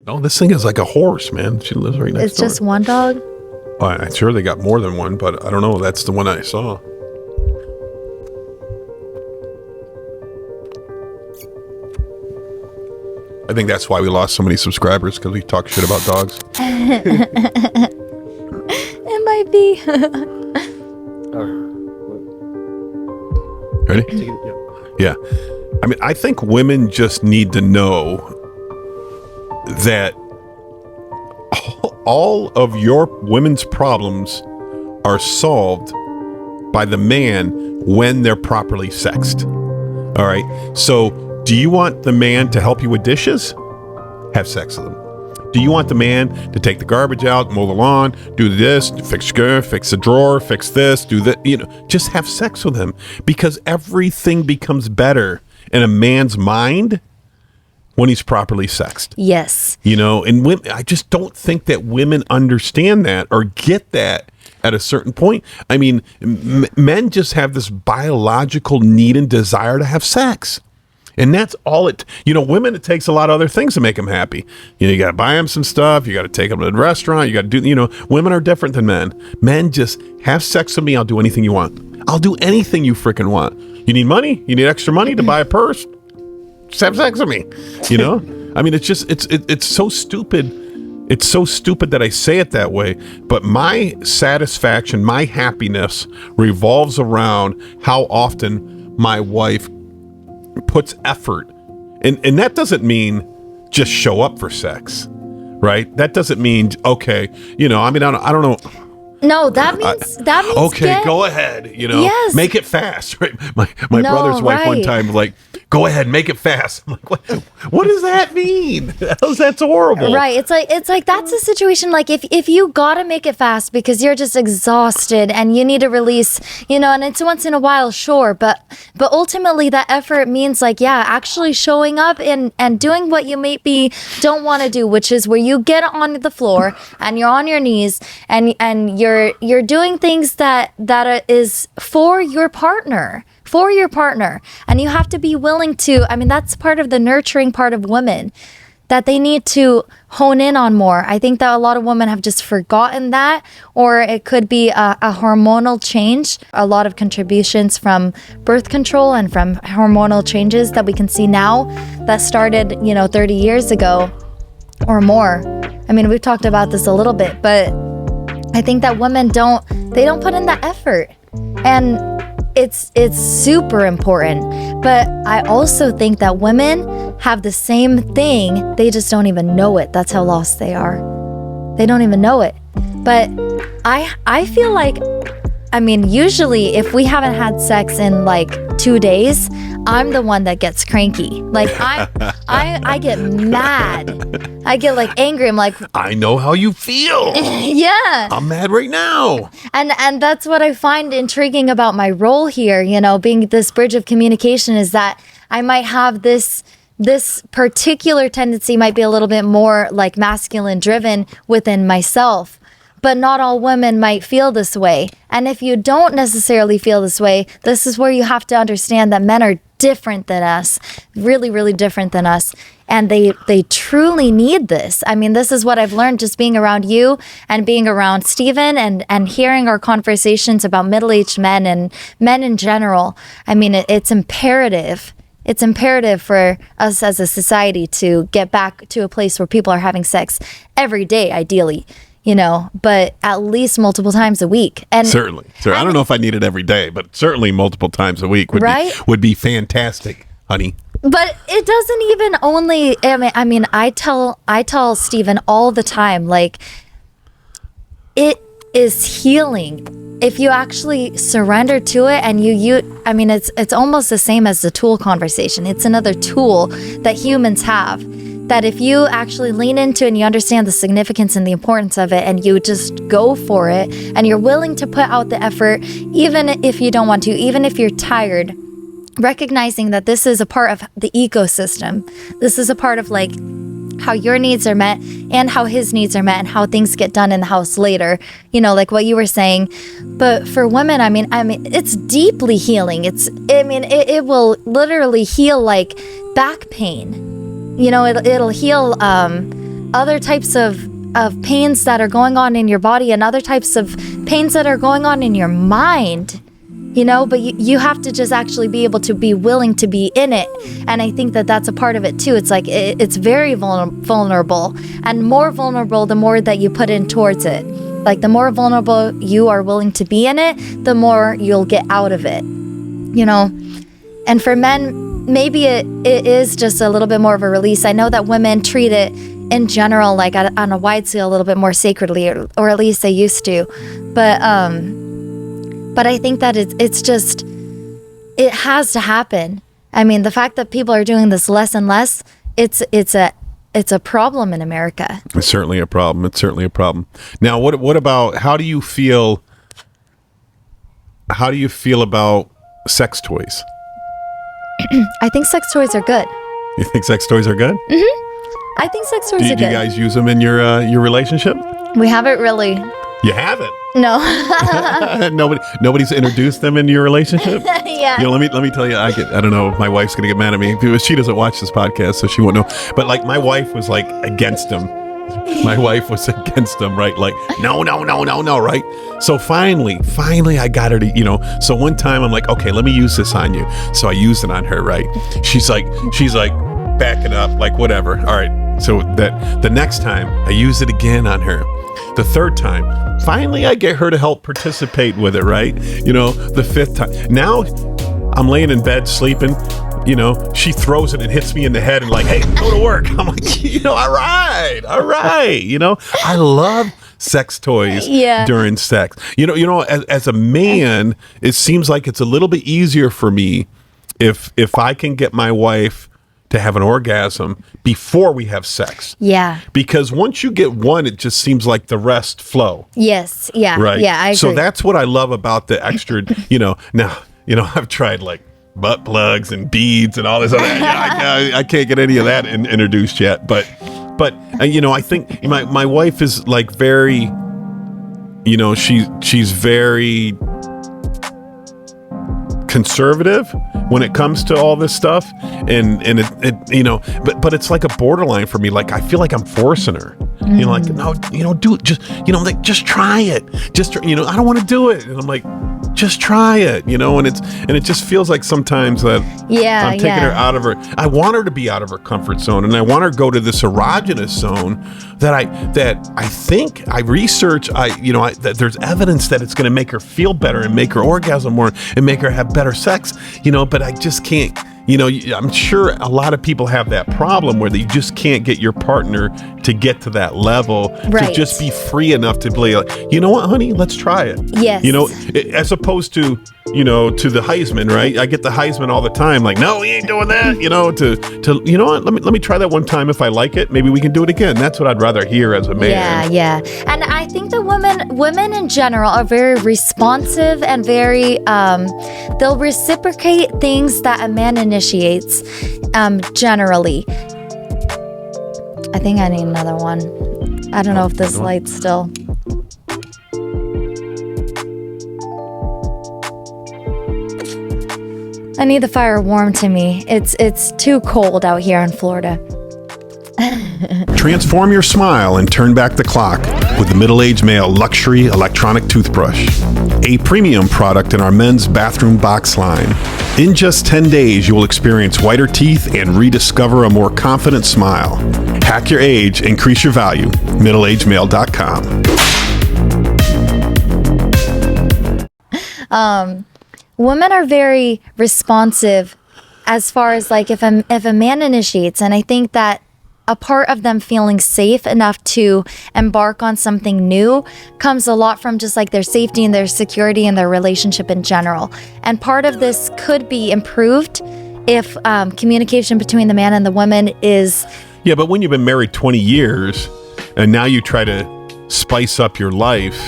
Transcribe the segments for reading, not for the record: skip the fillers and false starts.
No, this thing is like a horse, man. She lives right next door. It's just one dog? Oh, I'm sure they got more than one, but I don't know. That's the one I saw. I think that's why we lost so many subscribers, because we talk shit about dogs. It might be. Ready? Yeah. I mean, I think women just need to know that all of your women's problems are solved by the man when they're properly sexed. All right. So, do you want the man to help you with dishes? Have sex with him. Do you want the man to take the garbage out, mow the lawn, do this, fix the drawer, fix this, do that? Just have sex with him, because everything becomes better in a man's mind when he's properly sexed. Yes. And women, I just don't think that women understand that or get that at a certain point. I mean, men just have this biological need and desire to have sex. And that's all women, it takes a lot of other things to make them happy. You got to buy them some stuff. You got to take them to the restaurant. You got to do, women are different than men. Men just have sex with me. I'll do anything you want. I'll do anything you freaking want. You need money? You need extra money to buy a purse? Just have sex with me. I mean, it's so stupid. It's so stupid that I say it that way. But my satisfaction, my happiness revolves around how often my wife puts effort, and that doesn't mean just show up for sex, right? That doesn't mean I mean, I don't know. No, that means okay, go ahead, yes. Make it fast, right? My brother's wife one time was like, go ahead, make it fast. I'm like, what does that mean? That's horrible. Right. It's like that's a situation like if you gotta make it fast because you're just exhausted and you need to release, and it's once in a while, sure, but ultimately that effort means actually showing up and doing what you maybe don't want to do, which is where you get on the floor and you're on your knees and you're doing things that is for your partner. And you have to be willing to, I mean, that's part of the nurturing part of women that they need to hone in on more. I think that a lot of women have just forgotten that, or it could be a hormonal change. A lot of contributions from birth control and from hormonal changes that we can see now that started, 30 years ago or more. I mean, we've talked about this a little bit, but I think that women don't put in the effort. And it's super important, but I also think that women have the same thing. They just don't even know it. That's how lost they are. They don't even know it. But I feel like, I mean, usually if we haven't had sex in like 2 days, I'm the one that gets cranky. Like I get mad. I get like angry. I'm like, I know how you feel. Yeah. I'm mad right now. And that's what I find intriguing about my role here, being this bridge of communication, is that I might have this particular tendency might be a little bit more like masculine driven within myself. But not all women might feel this way. And if you don't necessarily feel this way, this is where you have to understand that men are different than us, really, really different than us. And they truly need this. I mean, this is what I've learned just being around you and being around Steven and hearing our conversations about middle-aged men and men in general. I mean, it's imperative. It's imperative for us as a society to get back to a place where people are having sex every day, ideally. But at least multiple times a week. And certainly. I don't know if I need it every day, but certainly multiple times a week would be fantastic, honey. But it doesn't even only, I mean, I tell Steven all the time, like, it is healing. If you actually surrender to it and I mean, it's almost the same as the tool conversation. It's another tool that humans have. That if you actually lean into it and you understand the significance and the importance of it and you just go for it and you're willing to put out the effort, even if you don't want to, even if you're tired, recognizing that this is a part of the ecosystem. This is a part of like how your needs are met and how his needs are met and how things get done in the house later, like what you were saying. But for women, I mean, it's deeply healing. It will literally heal like back pain. It'll heal other types of pains that are going on in your body and other types of pains that are going on in your mind, you know, but you have to just actually be able to be willing to be in it. And I think that that's a part of it too. It's like it's very vulnerable, and more vulnerable the more that you put in towards it. Like the more vulnerable you are willing to be in it, the more you'll get out of it, you know. And for men, maybe it is just a little bit more of a release. I know that women treat it in general, like on a wide scale, a little bit more sacredly, or at least they used to. But I think that it's just, it has to happen. I mean, the fact that people are doing this less and less, it's a problem in America. It's certainly a problem. It's certainly a problem. Now, what about, how do you feel about sex toys? I think sex toys are good. You think sex toys are good? I think sex toys are good. Do you guys use them in your relationship? We haven't really. You haven't? No. Nobody's introduced them into your relationship? Yeah. You know, let me tell you, I don't know if my wife's gonna get mad at me because she doesn't watch this podcast, so she won't know. But like, my wife was like against them. My wife was against them, right? Like, no, right? So finally, I got her to, you know. So one time I'm like, okay, let me use this on you. So I used it on her, right? She's like backing up, like whatever. All right. So that the next time I use it again on her. The third time, finally I get her to help participate with it, right? You know, the fifth time. Now I'm laying in bed sleeping, you know, she throws it and hits me in the head and like, hey, go to work. I'm like, you know, all right. You know, I love sex toys during sex. You know, as a man, it seems like it's a little bit easier for me if I can get my wife to have an orgasm before we have sex. Yeah. Because once you get one, it just seems like the rest flow. Yes. Yeah. Right. Yeah. I agree. So that's what I love about the extra, you know, now, you know, I've tried like butt plugs and beads and all this other, I can't get any of that introduced yet. But you know, I think my wife is like very, you know, she's very conservative when it comes to all this stuff, and it you know, but it's like a borderline for me. Like I feel like I'm forcing her. You know, like, no, you know, do it. Just, you know, like, just try it. You know, I don't want to do it. And I'm like, just try it, you know, and it just feels like sometimes that I'm taking her out of her. I want her to be out of her comfort zone, and I want her to go to this erogenous zone that I think I research. That there's evidence that it's going to make her feel better and make her orgasm more and make her have better sex, you know, but I just can't. You know, I'm sure a lot of people have that problem where they just can't get your partner to get to that level, to just be free enough to be like, you know what, honey, let's try it. Yes. You know, as opposed to, you know, to the Heisman, right? I get the Heisman all the time. Like, no, we ain't doing that. You know, to you know what? Let me try that one time. If I like it, maybe we can do it again. That's what I'd rather hear as a man. Yeah. And I think that women in general are very responsive and very they'll reciprocate things that a man initiates. Generally, I think I need another one. I don't know if this light's still. I need the fire warm to me. It's too cold out here in Florida. Transform your smile and turn back the clock with the middle-aged male luxury electronic toothbrush, a premium product in our men's bathroom box line. In just 10 days, you will experience whiter teeth and rediscover a more confident smile. Hack your age, increase your value. middleagedmale.com. Women are very responsive as far as like if a man initiates, and I think that a part of them feeling safe enough to embark on something new comes a lot from just like their safety and their security and their relationship in general. And part of this could be improved if communication between the man and the woman is... Yeah, but when you've been married 20 years and now you try to spice up your life,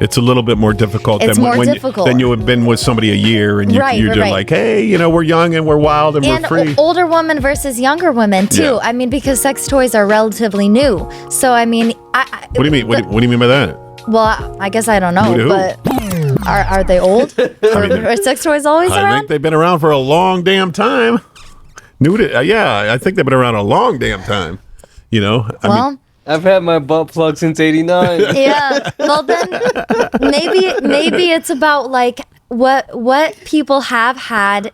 it's a little bit more difficult than you have been with somebody a year and you're just like, hey, you know, we're young and we're wild and we're free. Older women versus younger women too. Yeah. I mean, because sex toys are relatively new. So I mean, what do you mean? What do you mean by that? Well, I guess I don't know, but are they old? Are sex toys always around? I think they've been around for a long damn time. I think they've been around a long damn time. You know, I mean, I've had my butt plug since '89. Yeah. Well, then maybe it's about like what people have had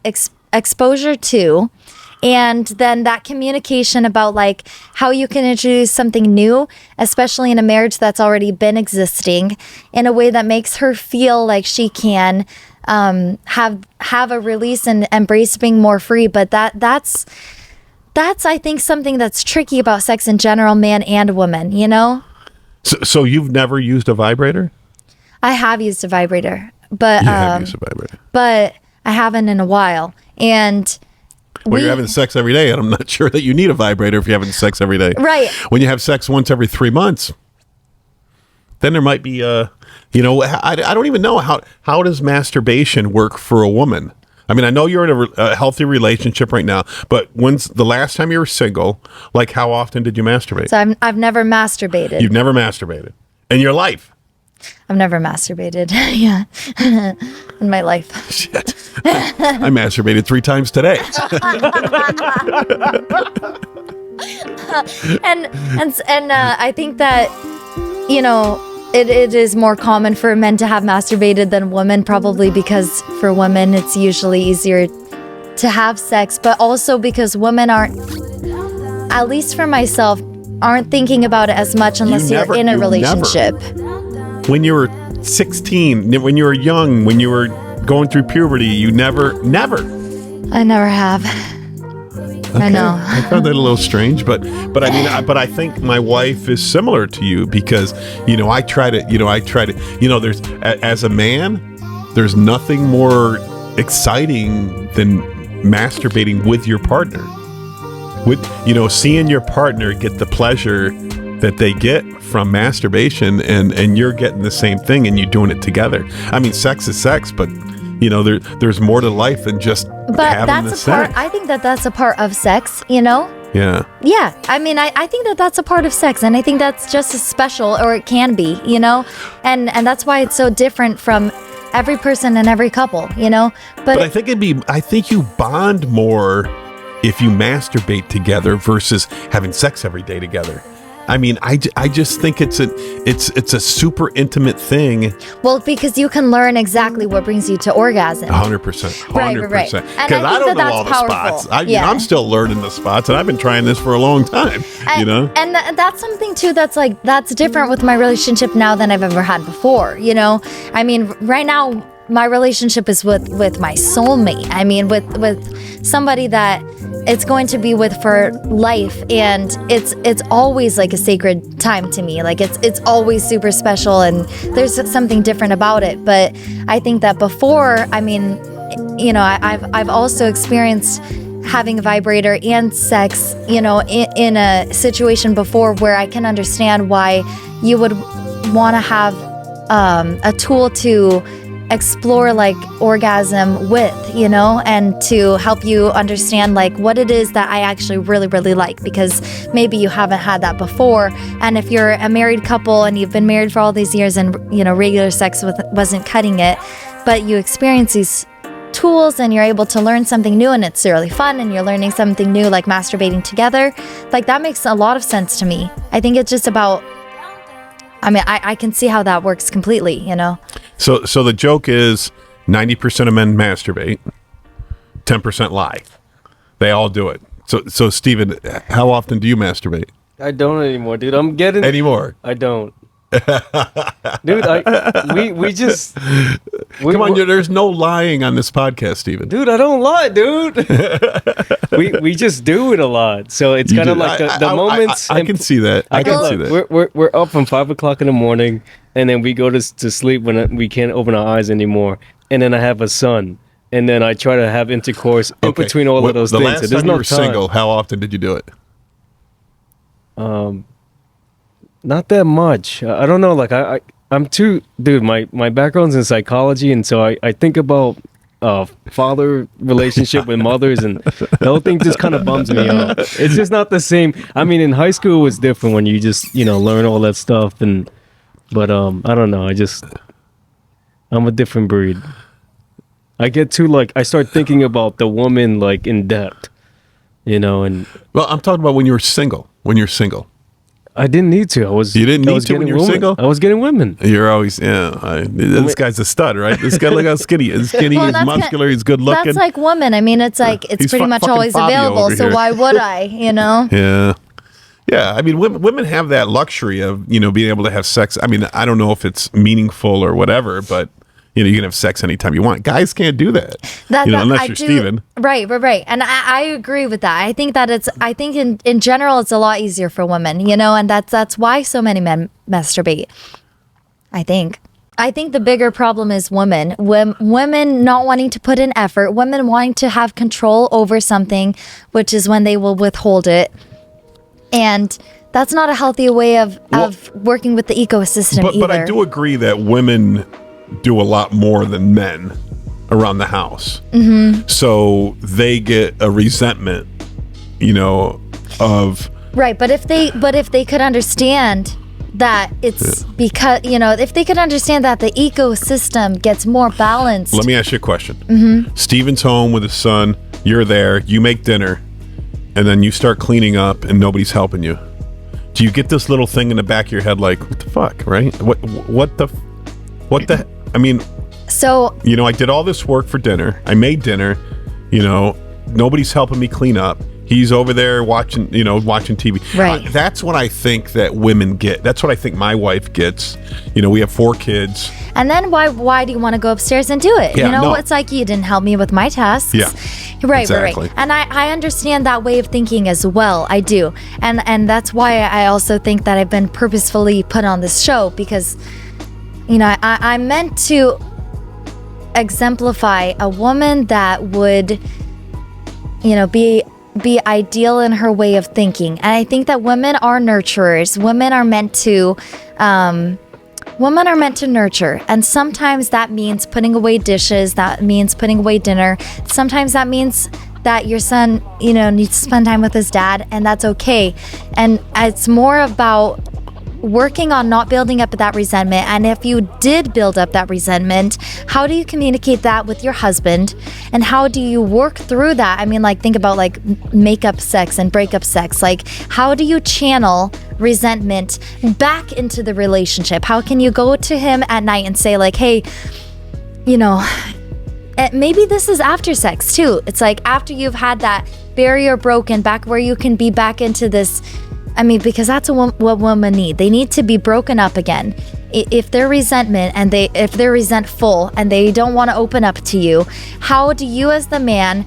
exposure to, and then that communication about like how you can introduce something new, especially in a marriage that's already been existing, in a way that makes her feel like she can have a release and embrace being more free. But that's I think something that's tricky about sex in general, man and woman, you know? So you've never used a vibrator? I have used a vibrator, but You have used a vibrator. but I haven't in a while. And Well, you're having sex every day, and I'm not sure that you need a vibrator if you're having sex every day. Right. When you have sex once every 3 months, then there might be, I don't even know how does masturbation work for a woman? I mean, I know you're in a healthy relationship right now, but when's the last time you were single? Like, how often did you masturbate? so I've never masturbated. You've never masturbated in your life. I've never masturbated. Yeah. In my life. Shit. I masturbated 3 times today. And I think that, you know, it is more common for men to have masturbated than women, probably because for women it's usually easier to have sex, but also because women aren't, at least for myself, aren't thinking about it as much unless you're in a relationship. When you were 16, when you were young, when you were going through puberty, you never. I never have. I know. I found that a little strange, but I mean, I think my wife is similar to you because, I try to, there's, as a man, there's nothing more exciting than masturbating with your partner. With, seeing your partner get the pleasure that they get from masturbation, and you're getting the same thing and you're doing it together. I mean, sex is sex, but there's more to life than just having the sex. I think that's a part of sex, you know? Yeah. Yeah. I mean, I think that's a part of sex, and I think that's just as special, or it can be, you know? And that's why it's so different from every person and every couple, you know? But I think I think you bond more if you masturbate together versus having sex every day together. I mean, I just think it's a super intimate thing. Well, because you can learn exactly what brings you to orgasm. 100%. 100%. Right. Because And I don't know that's all the powerful. spots. Yeah. I'm still learning the spots, and I've been trying this for a long time. And that's something too that's different with my relationship now than I've ever had before. You know, I mean, right now my relationship is with my soulmate. I mean, with somebody that it's going to be with for life, and it's always like a sacred time to me. Like it's always super special, and there's something different about it. But I think that before, I mean, I've also experienced having a vibrator and sex, in a situation before where I can understand why you would want to have a tool to explore like orgasm with, and to help you understand like what it is that I actually really, really like, because maybe you haven't had that before. And if you're a married couple and you've been married for all these years and, regular sex wasn't cutting it, but you experience these tools and you're able to learn something new, and it's really fun, and you're learning something new like masturbating together, like that makes a lot of sense to me. I think it's just about, I can see how that works completely, So the joke is 90% of men masturbate, 10% lie. They all do it. So Steven, how often do you masturbate? I don't anymore, dude. I'm getting Anymore? I don't. Dude, we just Come on, there's no lying on this podcast, Steven. Dude, I don't lie, dude. we just do it a lot, so it's kind of like the moments. I can see that. I can see that. We're up from 5 o'clock in the morning, and then we go to sleep when we can't open our eyes anymore. And then I have a son, and then I try to have intercourse in between all of those things. The last so there's time no you were time. single, how often did you do it? Not that much. I don't know. Like I'm too, dude. My background's in psychology, and so I think about father relationship with mothers, and the whole thing just kind of bums me out. It's just not the same. I mean, in high school it was different when you just learn all that stuff, but I don't know. I'm a different breed. I get too I start thinking about the woman in depth, and Well, I'm talking about when you're single. When you're single. I didn't need to. You didn't I need was to when getting you were women. single? I was getting women. You're always, this guy's a stud, right? This guy, look how skinny. He's skinny, Well, he's that's muscular, he's good looking. That's like woman. I mean, it's like it's He's pretty much fucking always Fabio available. over So here. why would I? You know? Yeah. Yeah, I mean, women have that luxury of, being able to have sex. I mean, I don't know if it's meaningful or whatever, but, you can have sex anytime you want. Guys can't do that, unless you're Steven. Right. And I agree with that. I think that I think in general, it's a lot easier for women, and that's why so many men masturbate. I think the bigger problem is women. Women not wanting to put in effort, women wanting to have control over something, which is when they will withhold it. And that's not a healthy way of working with the ecosystem either. But I do agree that women do a lot more than men around the house. Mm-hmm. So they get a resentment, of... Right, but if they could understand that it's because, if they could understand that the ecosystem gets more balanced. Let me ask you a question. Mm-hmm. Steven's home with his son. You're there. You make dinner. And then you start cleaning up and nobody's helping you. Do you get this little thing in the back of your head like, what the fuck, right? What the... I mean... So... I did all this work for dinner. I made dinner. Nobody's helping me clean up. He's over there watching TV. Right. That's what I think that women get. That's what I think my wife gets. We have 4 kids. And then why do you want to go upstairs and do it? Yeah, It's like you didn't help me with my tasks. Yeah. Right, exactly. right. And I understand that way of thinking as well. I do. And that's why I also think that I've been purposefully put on this show because, I meant to exemplify a woman that would, be ideal in her way of thinking. And I think that women are nurturers. Women are meant to nurture. And sometimes that means putting away dishes. That means putting away dinner. Sometimes that means that your son, needs to spend time with his dad, and that's okay. And it's more about working on not building up that resentment. And if you did build up that resentment, how do you communicate that with your husband? And how do you work through that? I mean, think about makeup sex and breakup sex. How do you channel resentment back into the relationship? How can you go to him at night and say hey, maybe this is after sex too. It's after you've had that barrier broken back where you can be back into this. I mean, because that's what women need. They need to be broken up again. If they're resentment and if they're resentful and they don't want to open up to you, how do you as the man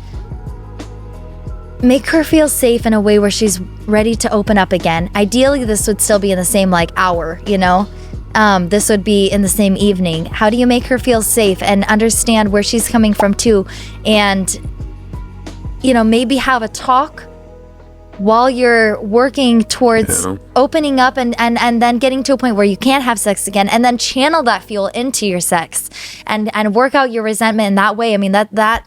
make her feel safe in a way where she's ready to open up again? Ideally, this would still be in the same hour, this would be in the same evening. How do you make her feel safe and understand where she's coming from too? And, maybe have a talk while you're working towards opening up and then getting to a point where you can't have sex again, and then channel that fuel into your sex and work out your resentment in that way. I mean, that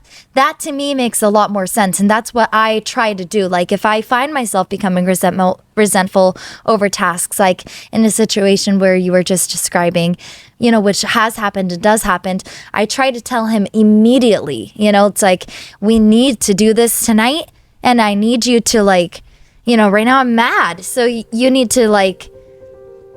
to me makes a lot more sense. And that's what I try to do. If I find myself becoming resentful over tasks, in a situation where you were just describing, which has happened and does happen, I try to tell him immediately, it's we need to do this tonight. And I need you to right now I'm mad. So you need to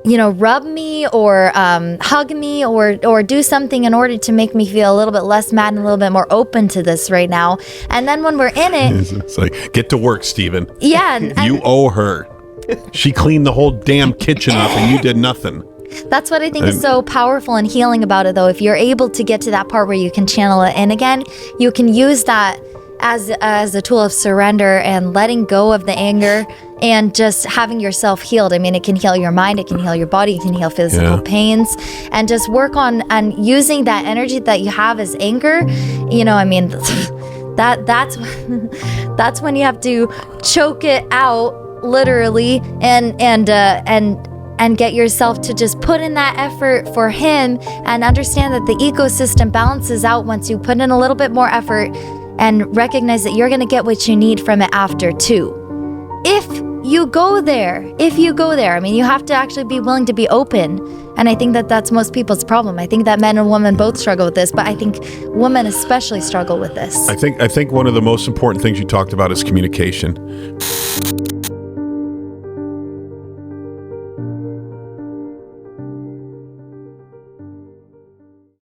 rub me or hug me or do something in order to make me feel a little bit less mad and a little bit more open to this right now. And then when we're in it, it's get to work, Steven. Yeah. You owe her. She cleaned the whole damn kitchen up and you did nothing. That's what I think is so powerful and healing about it, though. If you're able to get to that part where you can channel it in again, you can use that as a tool of surrender and letting go of the anger and just having yourself healed. I mean, it can heal your mind, it can heal your body, it can heal physical pains, and just work on using that energy that you have as anger. I mean, that's when you have to choke it out literally and get yourself to just put in that effort for him and understand that the ecosystem balances out once you put in a little bit more effort and recognize that you're going to get what you need from it after too. If you go there, I mean, you have to actually be willing to be open. And I think that that's most people's problem. I think that men and women both struggle with this, but I think women especially struggle with this. I think one of the most important things you talked about is communication.